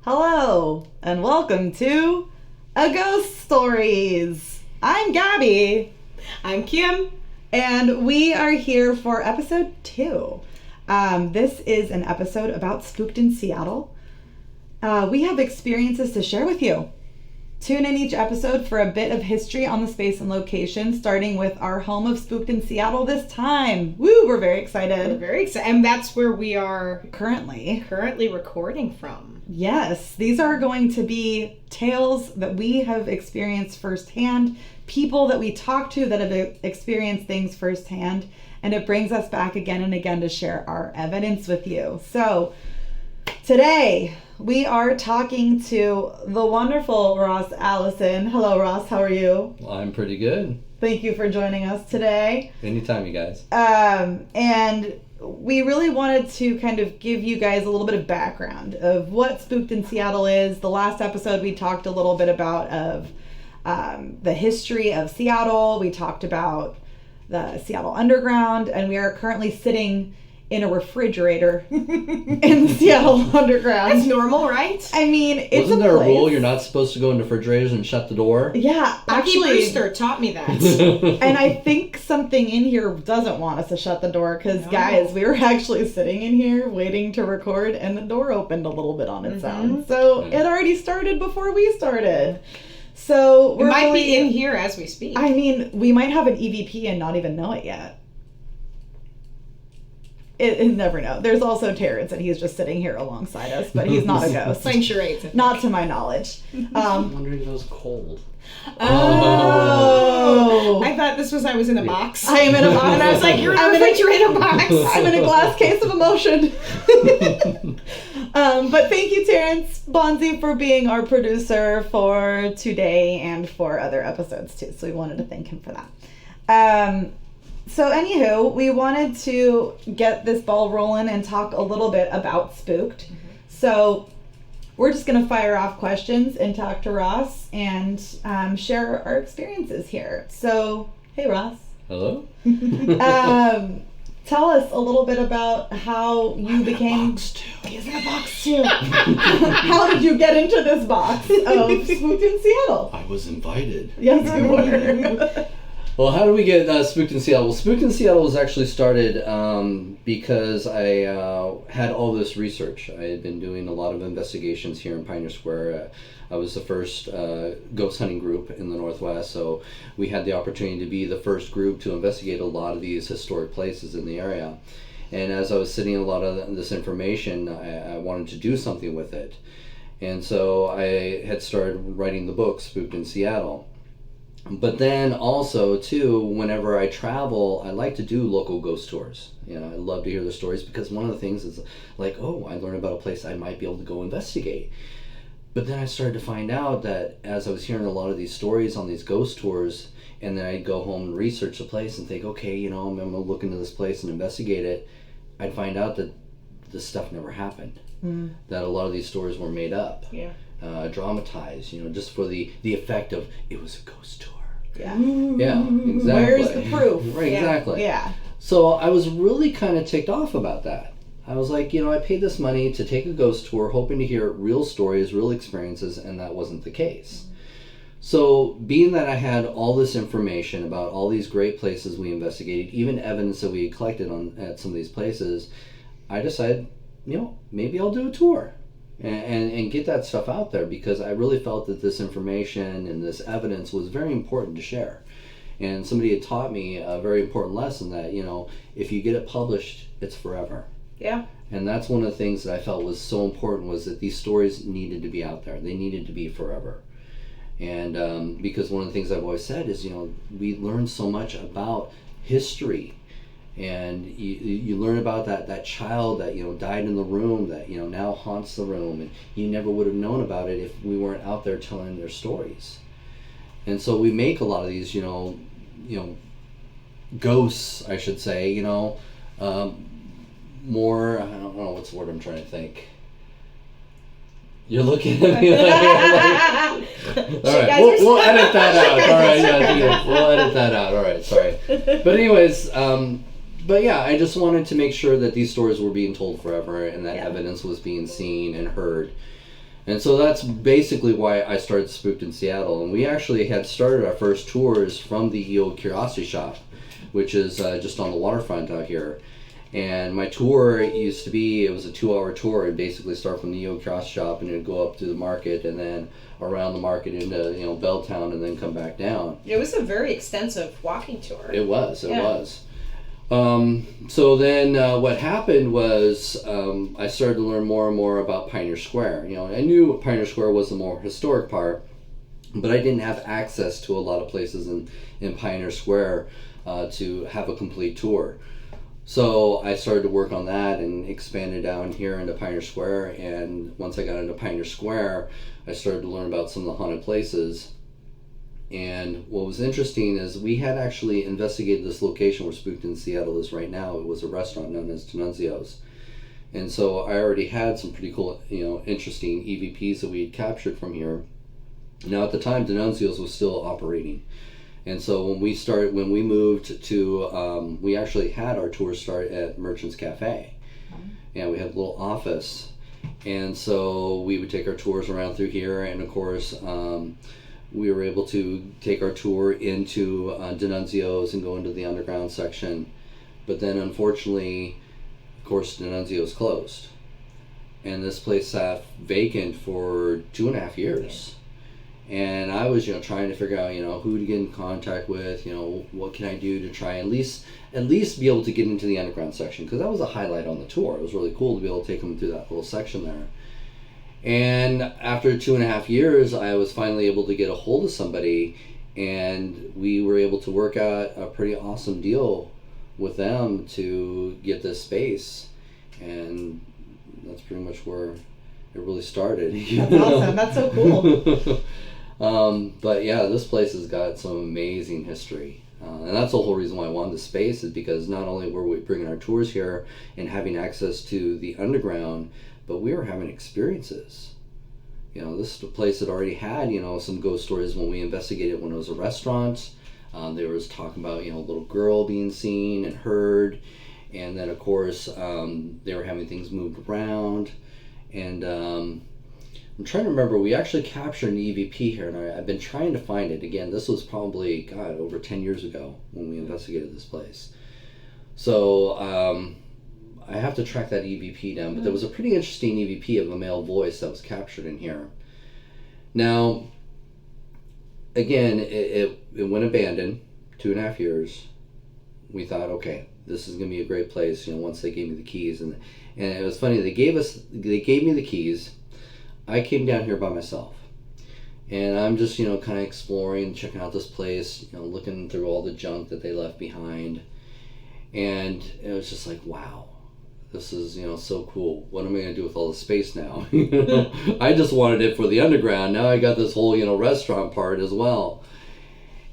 Hello, and welcome to AGHOST Stories. I'm Gabby. I'm Kim. And we are here for episode 2. This is an episode about Spooked in Seattle. We have experiences to share with you. Tune in each episode for a bit of history on the space and location, starting with our home of Spooked in Seattle this time. Woo, we're very excited. We're very excited. And that's where we are currently recording from. Yes, these are going to be tales that we have experienced firsthand, people that we talk to that have experienced things firsthand, and it brings us back again and again to share our evidence with you. So today we are talking to the wonderful Ross Allison. Hello, Ross. How are you? Well, I'm pretty good. Thank you for joining us today. Anytime, you guys. And we really wanted to kind of give you guys a little bit of background of what Spooked in Seattle is. The last episode we talked a little bit about the history of Seattle. We talked about the Seattle Underground, and we are currently sitting in a refrigerator in the Seattle Underground. That's normal, right? I mean, it's Wasn't there place. a rule you're not supposed to go into refrigerators and shut the door? Yeah, actually, Brewster taught me that. And I think something in here doesn't want us to shut the door because, guys, we were actually sitting in here waiting to record, and the door opened a little bit on its own. So it already started before we started. So it might be in here as we speak. I mean, we might have an EVP and not even know it yet. It never know. There's also Terrence, and he's just sitting here alongside us, but he's not a ghost. Playing charades. Not to my knowledge. I'm wondering if it was cold. Oh. I thought I was in a box. I am in a box. And I was like, you're in a refrigerator box. I'm in a glass case of emotion. But thank you, Terrence Bonzi, for being our producer for today and for other episodes, too. So we wanted to thank him for that. So anywho, we wanted to get this ball rolling and talk a little bit about Spooked. So we're just going to fire off questions and talk to Ross and share our experiences here. So, hey, Ross. Hello? Tell us a little bit about how you became... He's in a box, too. How did you get into this box of Spooked in Seattle? I was invited. Yes, you were. Well, how did we get Spooked in Seattle? Well, Spooked in Seattle was actually started because I had all this research. I had been doing a lot of investigations here in Pioneer Square. I was the first ghost hunting group in the Northwest, so we had the opportunity to be the first group to investigate a lot of these historic places in the area. And as I was sitting a lot of this information, I wanted to do something with it. And so I had started writing the book, Spooked in Seattle. But then also, too, whenever I travel, I like to do local ghost tours. You know, I love to hear the stories because one of the things is like, oh, I learned about a place I might be able to go investigate. But then I started to find out that as I was hearing a lot of these stories on these ghost tours, and then I'd go home and research the place and think, okay, you know, I'm going to look into this place and investigate it, I'd find out that this stuff never happened. That a lot of these stories were made up. Yeah. Dramatized, you know, just for the effect of it was a ghost tour. Yeah. Yeah, exactly. Where's the proof? Right, exactly. Yeah. So I was really kind of ticked off about that. I was like, you know, I paid this money to take a ghost tour hoping to hear real stories, real experiences, and that wasn't the case. So being that I had all this information about all these great places we investigated, even evidence that we had collected at some of these places, I decided, you know, maybe I'll do a tour. And get that stuff out there because I really felt that this information and this evidence was very important to share. And somebody had taught me a very important lesson that, you know, if you get it published, it's forever. Yeah. And that's one of the things that I felt was so important was that these stories needed to be out there. They needed to be forever. And because one of the things I've always said is, you know, we learn so much about history And you learn about that child that died in the room that now haunts the room, and you never would have known about it if we weren't out there telling their stories. And so we make a lot of these ghosts, I should say, more, I don't know what's the word I'm trying to think. You're looking at me like, all right, we'll edit that out. All right, yeah, we'll edit that out. All right, sorry. But anyways, but yeah, I just wanted to make sure that these stories were being told forever and that evidence was being seen and heard. And so that's basically why I started Spooked in Seattle. And we actually had started our first tours from the EO Curiosity Shop, which is just on the waterfront out here. And my tour used to be, it was a 2-hour tour. It'd basically start from the EO Curiosity Shop and it'd go up to the market and then around the market into Belltown and then come back down. It was a very extensive walking tour. It was. So then what happened was I started to learn more and more about Pioneer Square. I knew Pioneer Square was the more historic part, but I didn't have access to a lot of places in Pioneer Square to have a complete tour. So I started to work on that and expanded down here into Pioneer Square. And once I got into Pioneer Square, I started to learn about some of the haunted places. And what was interesting is we had actually investigated this location where Spooked in Seattle is right now. It was a restaurant known as D'Annunzio's. And so I already had some pretty cool, interesting EVPs that we had captured from here. Now at the time, D'Annunzio's was still operating. And so when we moved to, we actually had our tour start at Merchant's Cafe. And we had a little office. And so we would take our tours around through here. And of course, we were able to take our tour into D'Annunzio's and go into the underground section. But then unfortunately, of course, D'Annunzio's closed. And this place sat vacant for 2.5 years. And I was, trying to figure out, who to get in contact with, what can I do to try at least be able to get into the underground section, because that was a highlight on the tour. It was really cool to be able to take them through that little section there. And after 2.5 years, I was finally able to get a hold of somebody, and we were able to work out a pretty awesome deal with them to get this space. And that's pretty much where it really started. That's awesome. That's so cool. But yeah, this place has got some amazing history. And that's the whole reason why I wanted the space, is because not only were we bringing our tours here and having access to the underground, but we were having experiences. This place had already had, some ghost stories when we investigated when it was a restaurant. There was talking about, a little girl being seen and heard. And then, of course, they were having things moved around. And I'm trying to remember, we actually captured an EVP here, and I've been trying to find it. Again, this was probably, over 10 years ago when we investigated this place. So I have to track that EVP down, but there was a pretty interesting EVP of a male voice that was captured in here. Now, again, it went abandoned 2.5 years. We thought, okay, this is going to be a great place, once they gave me the keys. And it was funny, they gave me the keys. I came down here by myself, and I'm just, kind of exploring, checking out this place, looking through all the junk that they left behind. And it was just like, wow, this is, so cool. What am I going to do with all the space now? I just wanted it for the underground. Now I got this whole, restaurant part as well.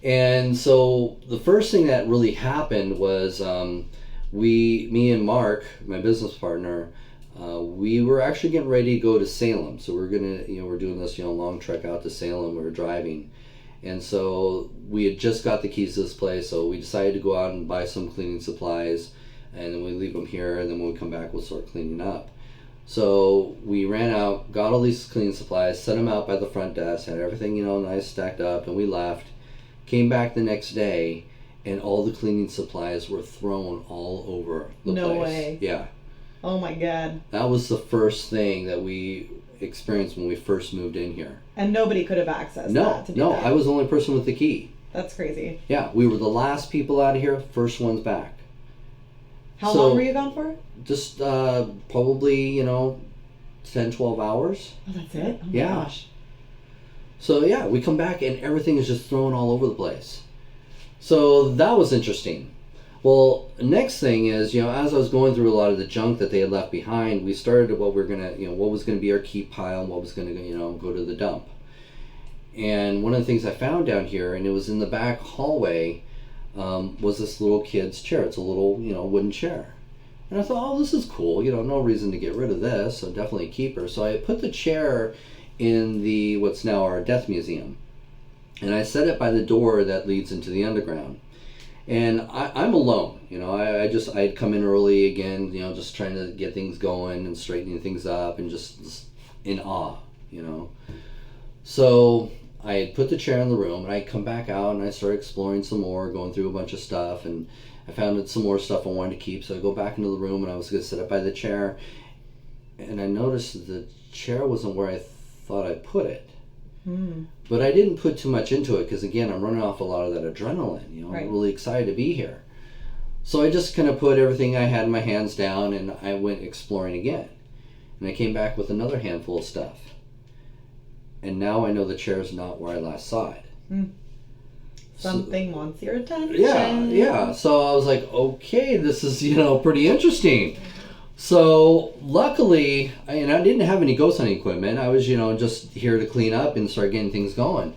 And so the first thing that really happened was me and Mark, my business partner, we were actually getting ready to go to Salem. So we're doing this, long trek out to Salem. We were driving. And so we had just got the keys to this place. So we decided to go out and buy some cleaning supplies. And then we leave them here. And then when we come back, we'll start cleaning up. So we ran out, got all these cleaning supplies, set them out by the front desk, had everything, nice stacked up. And we left. Came back the next day. And all the cleaning supplies were thrown all over the place. No way. Yeah. Oh my God. That was the first thing that we experienced when we first moved in here. And nobody could have accessed that to do that. I was the only person with the key. That's crazy. Yeah, we were the last people out of here, first ones back. How long were you gone for? Just probably, 10, 12 hours. Oh, that's it? Oh my gosh. So yeah, we come back and everything is just thrown all over the place. So that was interesting. Well, next thing is, as I was going through a lot of the junk that they had left behind, we started what we're gonna, what was gonna be our keep pile and what was gonna, go to the dump. And one of the things I found down here, and it was in the back hallway, was this little kid's chair. It's a little, wooden chair. And I thought, oh, this is cool. No reason to get rid of this, so definitely a keeper. So I put the chair in the what's now our death museum, and I set it by the door that leads into the underground. And I'm alone, I'd come in early again, just trying to get things going and straightening things up and just in awe, So I had put the chair in the room, and I come back out and I started exploring some more, going through a bunch of stuff, and I found some more stuff I wanted to keep. So I go back into the room, and I was going to sit up by the chair, and I noticed that the chair wasn't where I thought I put it. But I didn't put too much into it because, again, I'm running off a lot of that adrenaline. Right. I'm really excited to be here. So I just kind of put everything I had in my hands down, and I went exploring again. And I came back with another handful of stuff. And now I know the chair's not where I last saw it. Something wants your attention. Yeah. So I was like, okay, this is, pretty interesting. So luckily, I didn't have any ghost hunting equipment. I was, just here to clean up and start getting things going.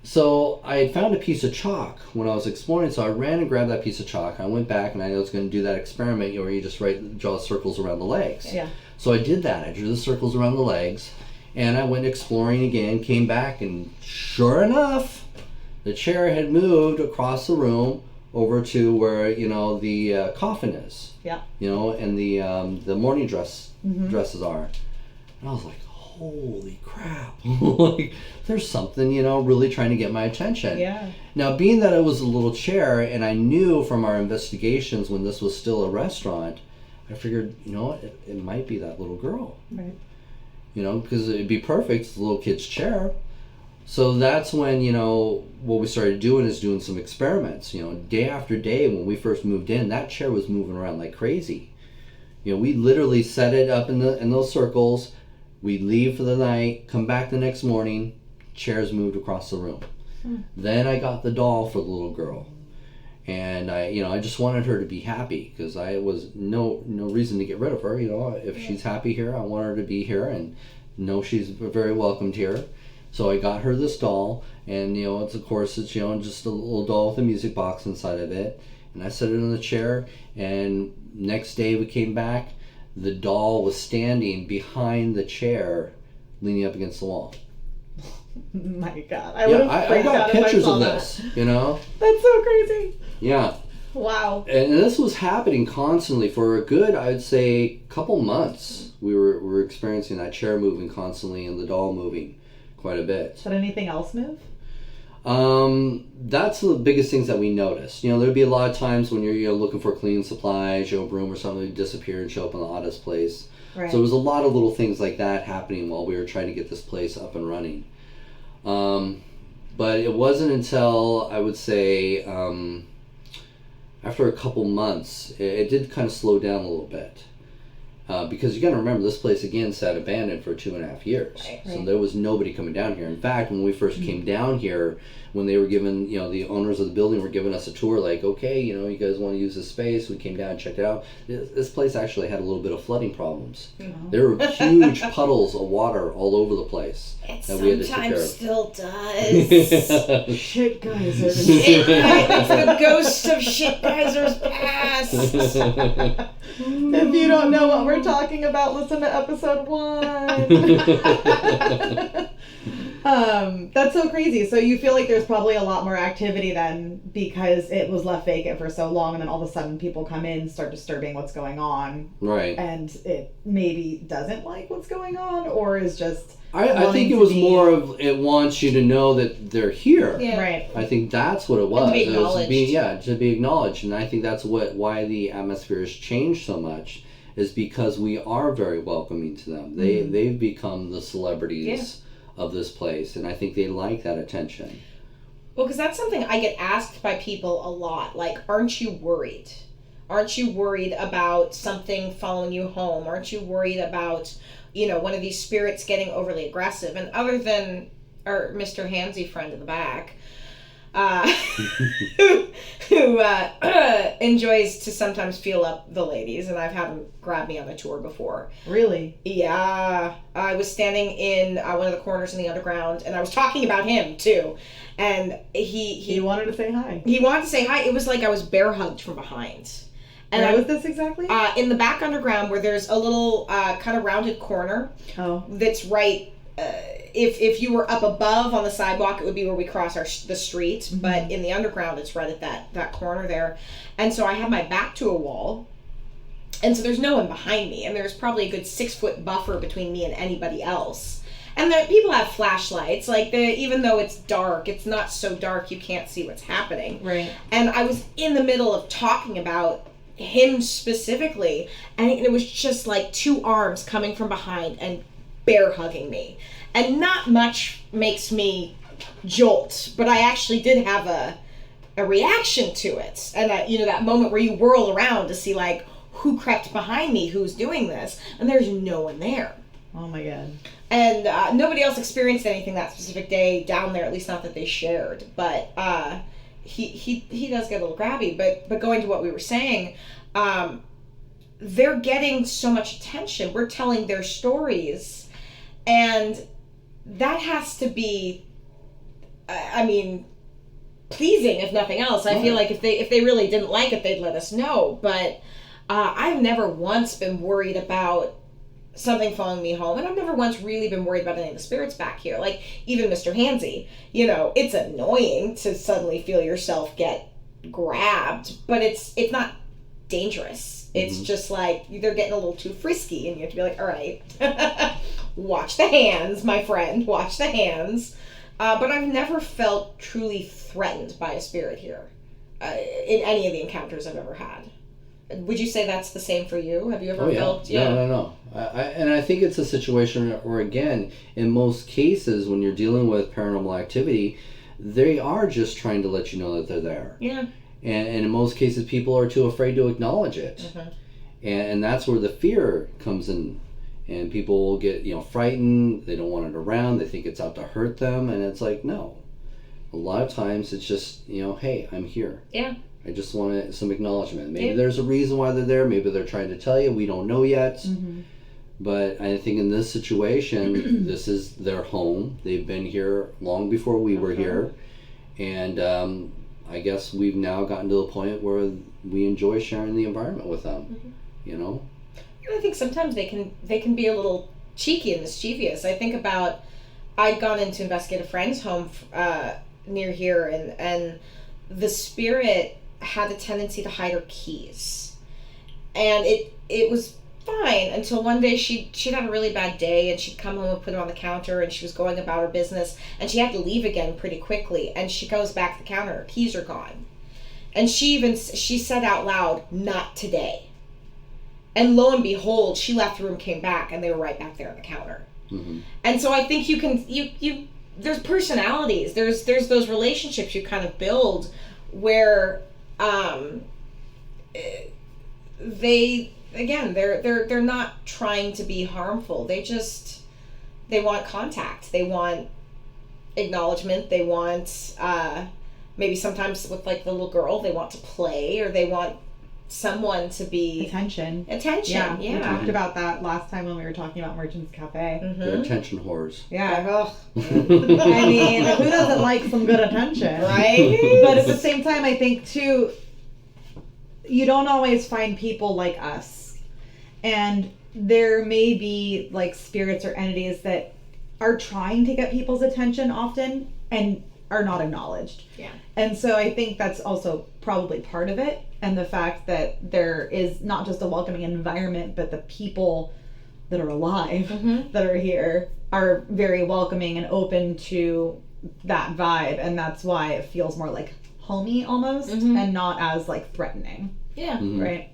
So I had found a piece of chalk when I was exploring. So I ran and grabbed that piece of chalk. I went back and I was going to do that experiment where you just draw circles around the legs. Yeah. So I did that. I drew the circles around the legs, and I went exploring again, came back, and sure enough, the chair had moved across the room over to where, the coffin is. Yeah. And the mourning dresses are. And I was like, holy crap. Like, there's something, really trying to get my attention. Yeah. Now, being that it was a little chair, and I knew from our investigations when this was still a restaurant, I figured, it might be that little girl. Right. Because it'd be perfect. It's a little kid's chair. So that's when, what we started doing is doing some experiments. Day after day when we first moved in, that chair was moving around like crazy. We literally set it up in those circles. We'd leave for the night, come back the next morning, chairs moved across the room. Then I got the doll for the little girl. And I just wanted her to be happy because I was no reason to get rid of her. If she's happy here, I want her to be here and know she's very welcomed here. So I got her this doll, and it's just a little doll with a music box inside of it. And I set it in the chair, and next day we came back, the doll was standing behind the chair, leaning up against the wall. My God, I got pictures of this. That's so crazy. Yeah. Wow. And this was happening constantly for a good, I'd say, couple months. We were experiencing that chair moving constantly and the doll moving quite a bit. Did anything else move? That's the biggest things that we noticed. There'd be a lot of times when you're looking for cleaning supplies, a broom or something would disappear and show up in the oddest place. Right. So there was a lot of little things like that happening while we were trying to get this place up and running. But it wasn't until, I would say, after a couple months, it did kind of slow down a little bit. Because you got to remember, this place again sat abandoned for 2.5 years. Right. So there was nobody coming down here. In fact, when we first came down here, when they were given, the owners of the building were giving us a tour, like, okay, you guys want to use this space. We came down and checked it out. This place actually had a little bit of flooding problems. There were huge puddles of water all over the place. It that we had to take care of. sometimes still does. Shit geysers. It's the ghost of shit geysers past. If you don't know what we're talking about, listen to episode 1. That's so crazy. So you feel like there's probably a lot more activity then because it was left vacant for so long, and then all of a sudden people come in, start disturbing what's going on. Right. And it maybe doesn't like what's going on, or is just... I think it was more of it wants you to know that they're here. Yeah. Right. I think that's what it was. And to be It was acknowledged. to be acknowledged. And I think that's why the atmosphere has changed so much, is because we are very welcoming to them. They've become the celebrities of this place, and I think they like that attention. Well, because that's something I get asked by people a lot. Like, aren't you worried? Aren't you worried about something following you home? Aren't you worried about, one of these spirits getting overly aggressive? And other than our Mr. Hansy friend in the back, who enjoys to sometimes feel up the ladies, and I've had him grab me on a tour before. Really? Yeah. I was standing in one of the corners in the underground, and I was talking about him, too. And he wanted to say hi. He wanted to say hi. It was like I was bear hugged from behind. And where was this exactly? In the back underground, where there's a little kind of rounded corner. Oh. That's right. If you were up above on the sidewalk, it would be where we cross the street. Mm-hmm. But in the underground, it's right at that corner there. And so I had my back to a wall. And so there's no one behind me. And there's probably a good 6-foot buffer between me and anybody else. And people have flashlights. Like, even though it's dark, it's not so dark you can't see what's happening. Right. And I was in the middle of talking about him specifically. And it was just like 2 arms coming from behind and bear hugging me. And not much makes me jolt. But I actually did have a reaction to it. And, that moment where you whirl around to see, like, who crept behind me, who's doing this. And there's no one there. Oh my God. And nobody else experienced anything that specific day down there, at least not that they shared. But he does get a little grabby. But going to what we were saying, they're getting so much attention. We're telling their stories. And that has to be, pleasing if nothing else. I feel like if they really didn't like it, they'd let us know. But I've never once been worried about something following me home, and I've never once really been worried about any of the spirits back here. Like, even Mr. Hansy, it's annoying to suddenly feel yourself get grabbed, but it's not dangerous. It's just like they're getting a little too frisky, and you have to be like, all right, watch the hands, my friend, watch the hands. But I've never felt truly threatened by a spirit here in any of the encounters I've ever had. Would you say that's the same for you? Have you ever felt? Yeah. No. I think it's a situation where, again, in most cases, when you're dealing with paranormal activity, they are just trying to let you know that they're there. Yeah. And in most cases, people are too afraid to acknowledge it. Mm-hmm. And that's where the fear comes in. And people will get, frightened. They don't want it around. They think it's out to hurt them. And it's like, no. A lot of times it's just, hey, I'm here. Yeah. I just want some acknowledgement. Maybe there's a reason why they're there. Maybe they're trying to tell you. We don't know yet. Mm-hmm. But I think in this situation, this is their home. They've been here long before we were here. And I guess we've now gotten to the point where we enjoy sharing the environment with them, I think sometimes they can be a little cheeky and mischievous. I think about, I'd gone in to investigate a friend's home near here, and the spirit had a tendency to hide her keys. And it was fine until one day she'd had a really bad day, and she'd come home and put them on the counter, and she was going about her business, and she had to leave again pretty quickly, and she goes back to the counter, her keys are gone. And she said out loud, "Not today." And lo and behold, she left the room, came back, and they were right back there on the counter. Mm-hmm. And so I think you there's personalities, there's those relationships you kind of build where they're not trying to be harmful. They want contact. They want acknowledgement. They want maybe sometimes with like the little girl, they want to play, or they want someone to be attention. Yeah. We talked about that last time when we were talking about Merchant's Cafe. Mm-hmm. They're attention whores. Yeah. I mean, who doesn't like some good attention, right? But at the same time, I think too, you don't always find people like us, and there may be like spirits or entities that are trying to get people's attention often and are not acknowledged. Yeah. And so I think that's also probably part of it, and the fact that there is not just a welcoming environment, but the people that are alive that are here are very welcoming and open to that vibe, and that's why it feels more like homey almost and not as like threatening. Yeah. Mm-hmm. Right.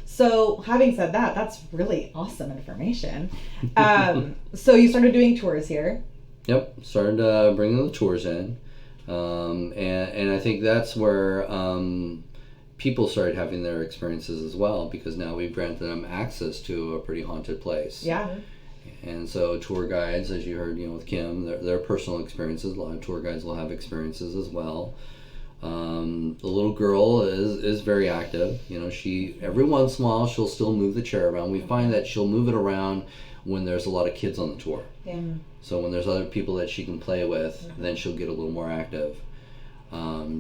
So having said that, that's really awesome information. So you started doing tours here. Yep, started bringing the tours in, and I think that's where people started having their experiences as well, because now we've granted them access to a pretty haunted place. Yeah. And so tour guides, as you heard, with Kim, their personal experiences. A lot of tour guides will have experiences as well. The little girl is very active. You know, she every once in a while she'll still move the chair around. We find that she'll move it around when there's a lot of kids on the tour. Yeah. So when there's other people that she can play with, then she'll get a little more active.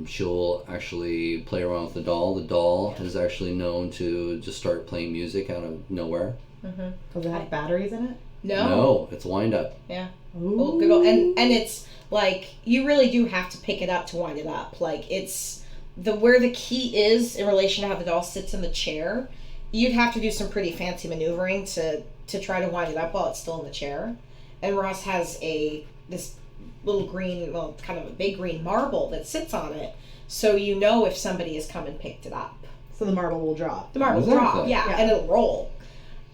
She'll actually play around with the doll. The doll is actually known to just start playing music out of nowhere. Does it have batteries in it? No, it's wind up. Yeah. Ooh. Oh, good old, and it's like you really do have to pick it up to wind it up. Like it's where the key is in relation to how the doll sits in the chair. You'd have to do some pretty fancy maneuvering to try to wind it up while it's still in the chair. And Ross has this little green, well, kind of a big green marble that sits on it, so you know if somebody has come and picked it up. So the marble will drop. The marble will Exactly. drop, yeah, and it'll roll.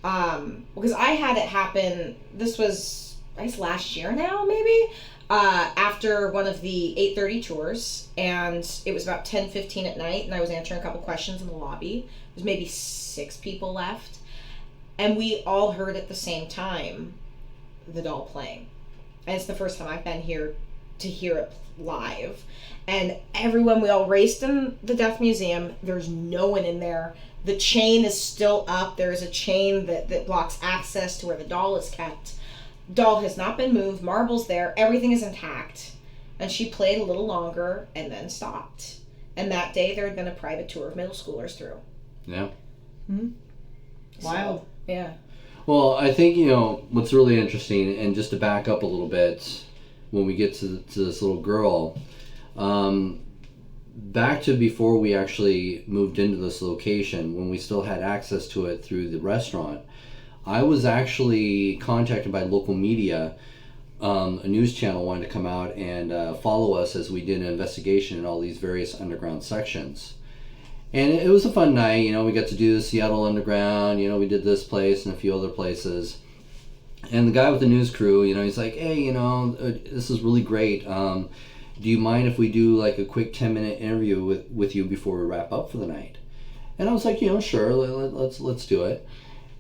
Because I had it happen, this was, I guess last year now, maybe, after one of the 8:30 tours, and it was about 10:15 at night, and I was answering a couple questions in the lobby. There's maybe 6 people left, and we all heard at the same time the doll playing. And it's the first time I've been here to hear it live. And everyone, we all raced in the Death Museum. There's no one in there. The chain is still up. There is a chain that blocks access to where the doll is kept. Doll has not been moved. Marble's there. Everything is intact. And she played a little longer and then stopped. And that day there had been a private tour of middle schoolers through. Yeah. Mm-hmm. Wild. So, yeah. Well, I think, you know, what's really interesting, and just to back up a little bit, when we get to this little girl, back to before we actually moved into this location, when we still had access to it through the restaurant, I was actually contacted by local media. A news channel wanted to come out and follow us as we did an investigation in all these various underground sections. And it was a fun night. You know, we got to do the Seattle Underground. You know, we did this place and a few other places. And the guy with the news crew, you know, he's like, hey, you know, this is really great. Do you mind if we do like a quick 10-minute interview with you before we wrap up for the night? And I was like, you know, sure, let's do it.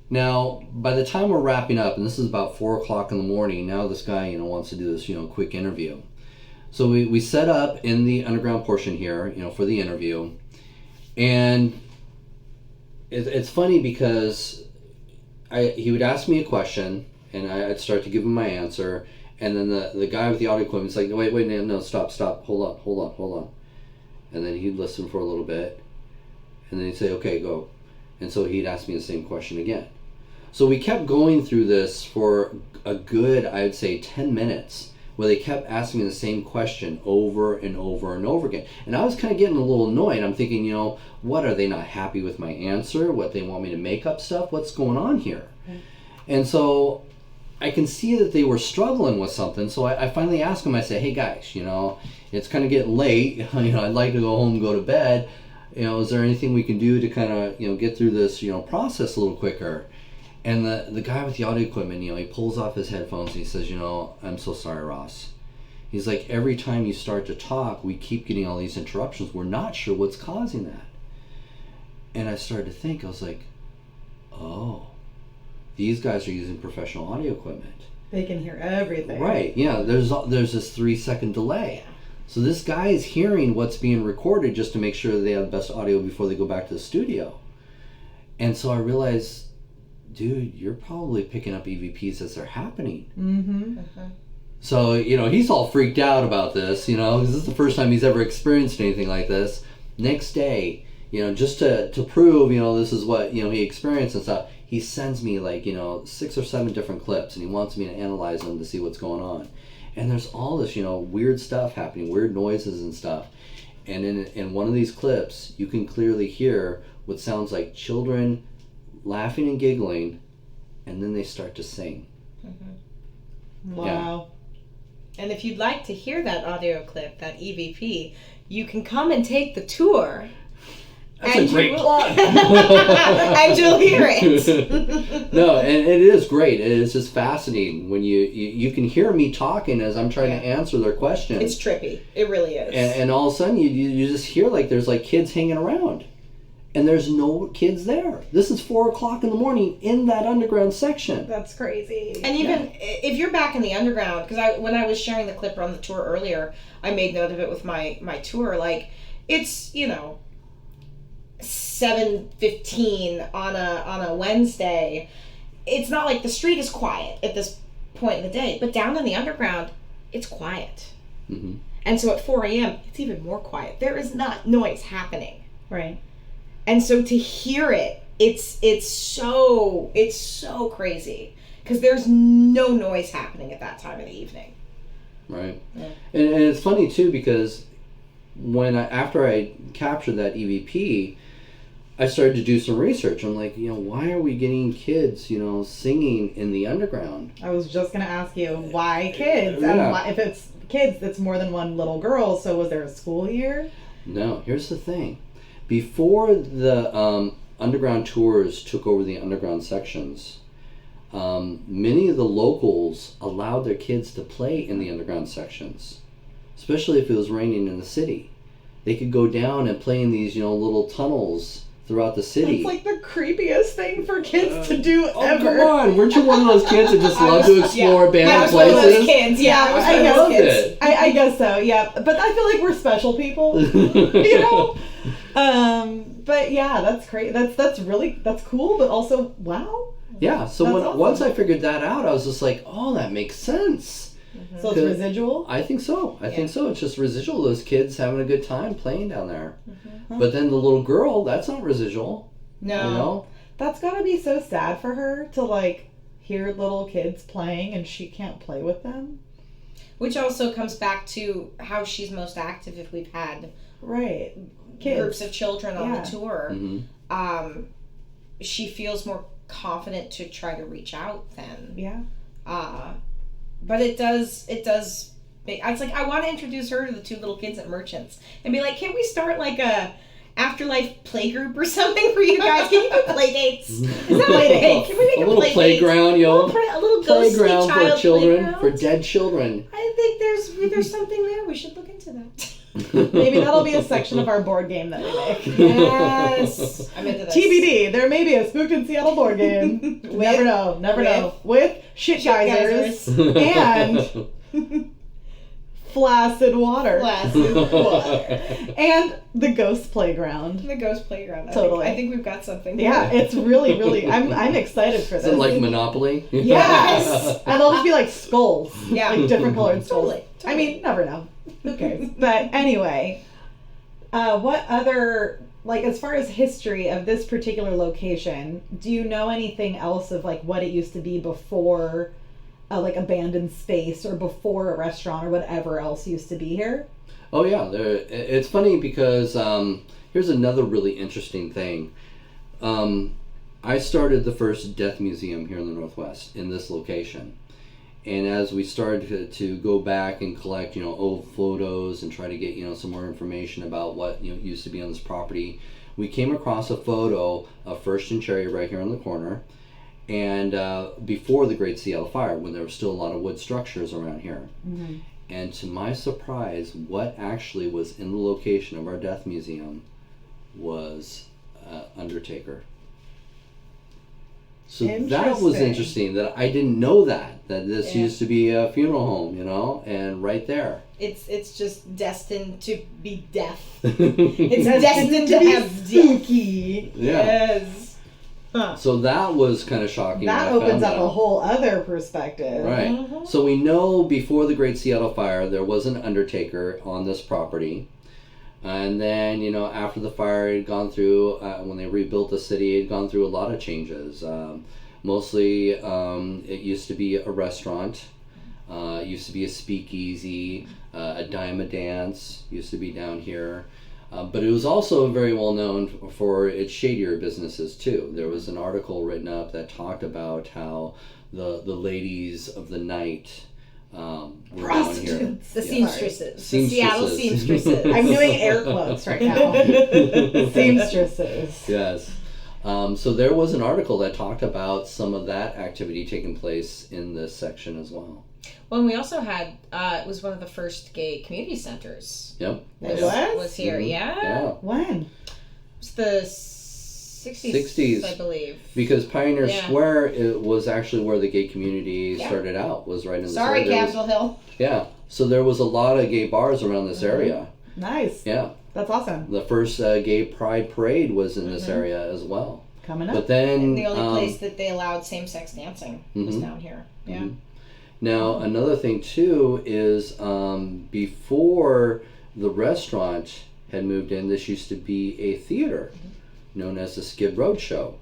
Now, by the time we're wrapping up, and this is about 4 o'clock in the morning, now this guy, you know, wants to do this, you know, quick interview. So we set up in the underground portion here, you know, for the interview. And it's funny because he would ask me a question, and I'd start to give him my answer, and then the guy with the audio equipment is like, wait, no, stop, hold on. And then he'd listen for a little bit, and then he'd say, okay, go. And so he'd ask me the same question again. So we kept going through this for a good, I'd say, 10 minutes, where they kept asking me the same question over and over and over again. And I was kind of getting a little annoyed. I'm thinking, you know, what, are they not happy with my answer? What, they want me to make up stuff? What's going on here? Mm-hmm. And so I can see that they were struggling with something. So I finally asked them, I said, hey guys, you know, it's kind of getting late. You know, I'd like to go home and go to bed. You know, is there anything we can do to kind of, you know, get through this, you know, process a little quicker? And the guy with the audio equipment, you know, he pulls off his headphones and he says, you know, I'm so sorry, Ross. He's like, every time you start to talk, we keep getting all these interruptions. We're not sure what's causing that. And I started to think, I was like, oh, these guys are using professional audio equipment. They can hear everything. Right, yeah, there's this 3-second delay. So this guy is hearing what's being recorded just to make sure that they have the best audio before they go back to the studio. And so I realized, dude, you're probably picking up EVPs as they're happening. Mm-hmm. So, you know, he's all freaked out about this, you know, because this is the first time he's ever experienced anything like this. Next day, you know, just to prove, you know, this is what, you know, he experienced and stuff, he sends me like, you know, 6 or 7 different clips, and he wants me to analyze them to see what's going on. And there's all this, you know, weird stuff happening, weird noises and stuff. And in one of these clips, you can clearly hear what sounds like children laughing and giggling, and then they start to sing. Mm-hmm. Wow. Yeah. And if you'd like to hear that audio clip, that EVP, you can come and take the tour. That's a great plug. And you'll hear it. No, and it is great. It is just fascinating when you can hear me talking as I'm trying to answer their questions. It's trippy. It really is. And all of a sudden you just hear like there's like kids hanging around. And there's no kids there. This is 4 o'clock in the morning in that underground section. That's crazy. And even if you're back in the underground, because when I was sharing the clip on the tour earlier, I made note of it with my tour. Like, it's 7:15 on a Wednesday. It's not like the street is quiet at this point in the day, but down in the underground, it's quiet. Mm-hmm. And so at 4 a.m., it's even more quiet. There is not noise happening. Right. And so to hear it, it's so crazy because there's no noise happening at that time of the evening. Right. Yeah. And it's funny too because after I captured that EVP, I started to do some research. I'm like, why are we getting kids, singing in the underground? I was just going to ask you, why kids? Yeah. And why, if it's kids, it's more than one little girl, so was there a school here? No, here's the thing. Before the underground tours took over the underground sections, many of the locals allowed their kids to play in the underground sections, especially if it was raining in the city. They could go down and play in these, little tunnels throughout the city. It's like the creepiest thing for kids to do ever. Come on, weren't you one of those kids that just love to explore abandoned one of those places? kids. Yeah, I was I one of loved those kids. it. I guess so, yeah. But I feel like we're special people, But yeah, that's great. That's cool, but also, wow. Yeah, so That's awesome. once I figured that out, I was just like, oh, that makes sense. So it's residual? I think so. I think so. It's just residual. Those kids having a good time playing down there. Mm-hmm. But then the little girl, that's not residual. No. That's gotta be so sad for her to hear little kids playing and she can't play with them. Which also comes back to how she's most active if we've had Right. Kids. groups of children on the tour. Mm-hmm. She feels more confident to try to reach out then. Yeah. But it does it's like I want to introduce her to the two little kids at Merchants and be like, can we start a afterlife play group or something for you guys? Can you do play dates? Is that what it is? Can we make a little play playground, date? A little ghostly playground child for children, playground? for dead children. I think there's something there. We should look into that. Maybe that'll be a section of our board game that we make. Yes. I'm into this. TBD. There may be a Spooked in Seattle board game. Never know. With shit geysers and flaccid water. And the ghost playground. The ghost playground. Totally. I think we've got something. Yeah, it's really, I'm excited for Is this. it like Monopoly? Yes! And they'll just be like skulls. Yeah. Like different colored skulls. Totally. I mean, never know. Who cares? But anyway, what other, as far as history of this particular location, do you know anything else of what it used to be before abandoned space or before a restaurant or whatever else used to be here? Oh yeah, it's funny because here's another really interesting thing. I started the first death museum here in the Northwest in this location. And as we started to go back and collect, old photos and try to get, some more information about what, used to be on this property, we came across a photo of First and Cherry right here in the corner. And before the Great Seattle Fire, when there was still a lot of wood structures around here. Mm-hmm. And to my surprise, what actually was in the location of our death museum was Undertaker. So that was interesting that I didn't know that this used to be a funeral home, and right there. It's just destined to be death. It's destined to have spooky. Yeah. Yes. Huh. So that was kind of shocking. That opens up a whole other perspective. Right. Mm-hmm. So we know before the Great Seattle Fire, there was an Undertaker on this property. And then, after the fire had gone through, when they rebuilt the city, it had gone through a lot of changes. Mostly, it used to be a restaurant. It used to be a speakeasy. A dime a dance used to be down here. But it was also very well known for its shadier businesses, too. There was an article written up that talked about how the ladies of the night... we're down here. The seamstresses. The Seattle seamstresses. I'm doing air quotes right now. Seamstresses. Yes. So there was an article that talked about some of that activity taking place in this section as well. Well, and we also had, it was one of the first gay community centers. Yep. Was here, Mm-hmm. yeah. When? It was the 60s, I believe. Because Pioneer Square it was actually where the gay community started out, was right in this area. Capitol Hill. Yeah. So there was a lot of gay bars around this area. Nice. Yeah. That's awesome. The first gay pride parade was in this area as well. Coming up. But then And the only place that they allowed same-sex dancing was down here. Yeah. Now, another thing, too, is before the restaurant had moved in, this used to be a theater known as the Skid Row Show.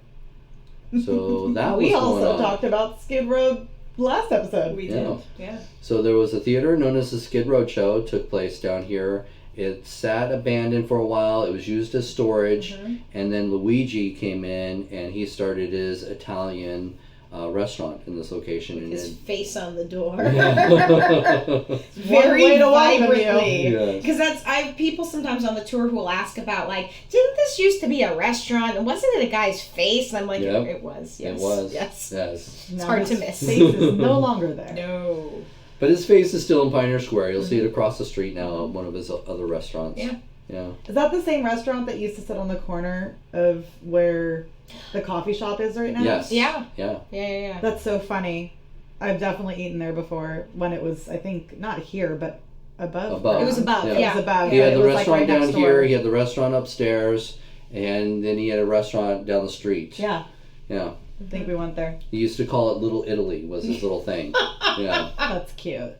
So that was we going also on. talked about Skid Row last episode. We did. Yeah. So there was a theater known as the Skid Row Show. It took place down here. It sat abandoned for a while. It was used as storage. And then Luigi came in and he started his Italian restaurant in this location. And His face on the door. One Very way to welcome vibrantly. you. Because I have people sometimes on the tour who will ask about, like, didn't this used to be a restaurant? And wasn't it a guy's face? And I'm like, Yep. it was. Yes. It was. Yes. Yes. It's hard to miss. Face is no longer there. No. But his face is still in Pioneer Square. You'll see it across the street now at one of his other restaurants. Yeah. Yeah. Is that the same restaurant that used to sit on the corner of where the coffee shop is right now? Yes. Yeah. Yeah. Yeah. That's so funny. I've definitely eaten there before when it was, I think, not here, but above. Above. It was above. Yeah. Yeah. It was above. He had It the was, like, restaurant right down next here, door. he had the restaurant upstairs, and then he had a restaurant down the street. Yeah, Yeah. I think we went there. He used to call it Little Italy, was his little thing. Yeah. That's cute.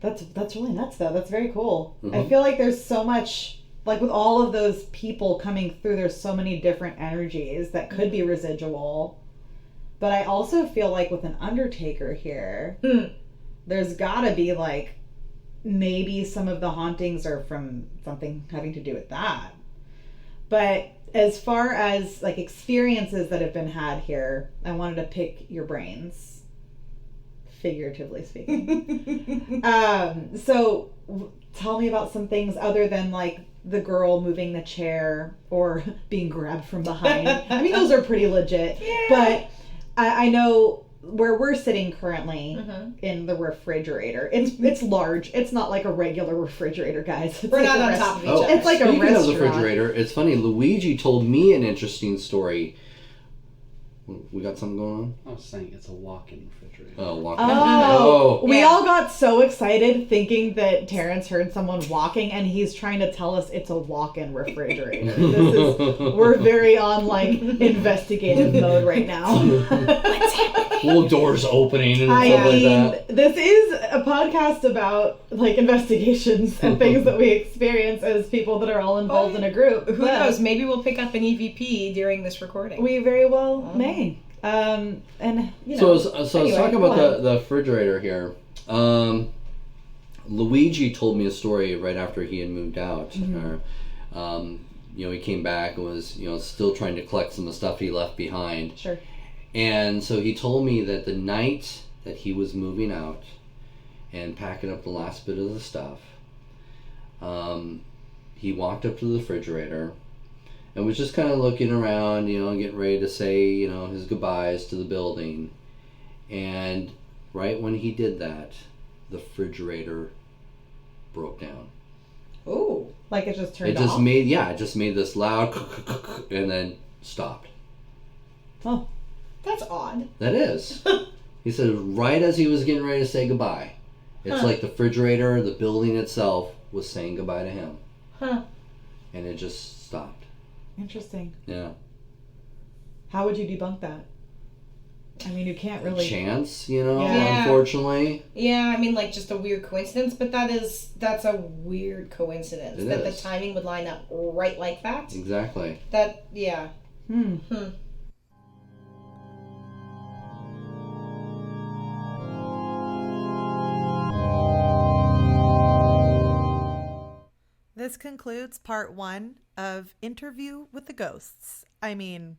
That's really nuts, though. That's very cool. I Mhm. feel like there's so much, like with all of those people coming through, there's so many different energies that could be residual. But I also feel like with an Undertaker here, there's gotta be like, maybe some of the hauntings are from something having to do with that. But as far as like experiences that have been had here, I wanted to pick your brains, figuratively speaking. So tell me about some things other than like the girl moving the chair or being grabbed from behind. I mean, those are pretty legit. Yeah. But I know where we're sitting currently in the refrigerator. It's large. It's not like a regular refrigerator, guys. It's We're like not a on rest- top of each Oh, other. It's like a speaking of the restaurant. refrigerator, it's funny, Luigi told me an interesting story. We got something going on? I was saying it's a walk-in refrigerator. Oh, walk Oh, we Yeah. all got so excited thinking that Terrence heard someone walking, and he's trying to tell us it's a walk-in refrigerator. We're very on like investigative mode right now. Little doors opening and I stuff like mean, that. this is a podcast about like investigations and things that we experience as people that are all involved in a group. Who But knows? Maybe we'll pick up an EVP during this recording. We very well may. And you So, know. so let's anyway, talk go about ahead. the refrigerator here. Luigi told me a story right after he had moved out. He came back and was, still trying to collect some of the stuff he left behind. Sure. And so he told me that the night that he was moving out and packing up the last bit of the stuff, he walked up to the refrigerator and was just kind of looking around, getting ready to say, his goodbyes to the building. And right when he did that, the refrigerator broke down. Ooh. Like it just turned It just off. made this loud and then stopped. Oh. That's odd. That is. He said right as he was getting ready to say goodbye. It's like the refrigerator, the building itself was saying goodbye to him. Huh. And it just stopped. Interesting. Yeah. How would you debunk that? I mean, you can't really. Chance, Yeah. unfortunately. Yeah, I mean, like, just a weird coincidence, but that's a weird coincidence. It that is. the timing would line up right like that. Exactly. Yeah. This concludes part 1 of Interview with the Ghosts. I mean,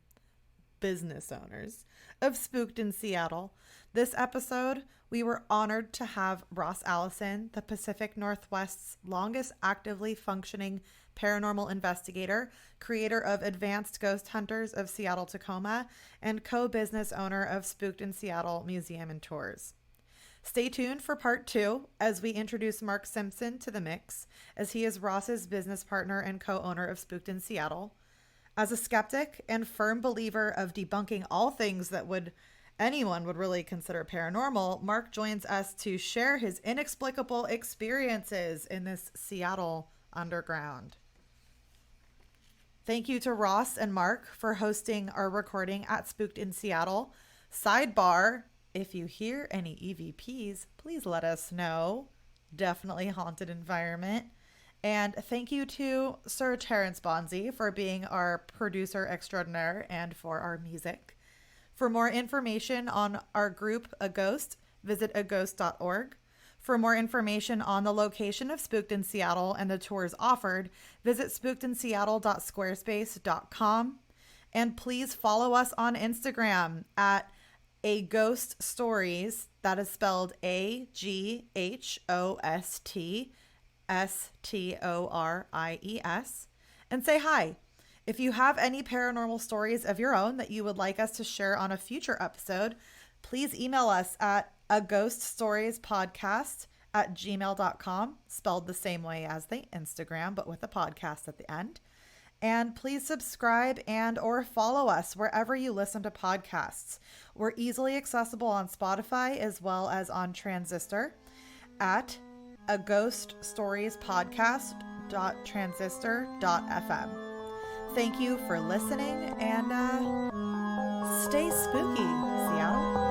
business owners of Spooked in Seattle. This episode, we were honored to have Ross Allison, the Pacific Northwest's longest actively functioning paranormal investigator, creator of Advanced Ghost Hunters of Seattle Tacoma, and co-business owner of Spooked in Seattle Museum and Tours. Stay tuned for part 2 as we introduce Mark Simpson to the mix, as he is Ross's business partner and co-owner of Spooked in Seattle. As a skeptic and firm believer of debunking all things that anyone would really consider paranormal, Mark joins us to share his inexplicable experiences in this Seattle underground. Thank you to Ross and Mark for hosting our recording at Spooked in Seattle. Sidebar, if you hear any EVPs, please let us know. Definitely haunted environment. And thank you to Sir Terrence Bonzi for being our producer extraordinaire and for our music. For more information on our group, A Ghost, visit aghost.org. For more information on the location of Spooked in Seattle and the tours offered, visit spookedinseattle.squarespace.com. And please follow us on Instagram at AGHOST Stories. That is spelled AGHOST STORIES. And say hi. If you have any paranormal stories of your own that you would like us to share on a future episode, please email us at aghoststoriespodcast@gmail.com, spelled the same way as the Instagram, but with a podcast at the end. And please subscribe and or follow us wherever you listen to podcasts. We're easily accessible on Spotify as well as on Transistor at aghoststoriespodcast.transistor.fm. Thank you for listening and stay spooky, Seattle.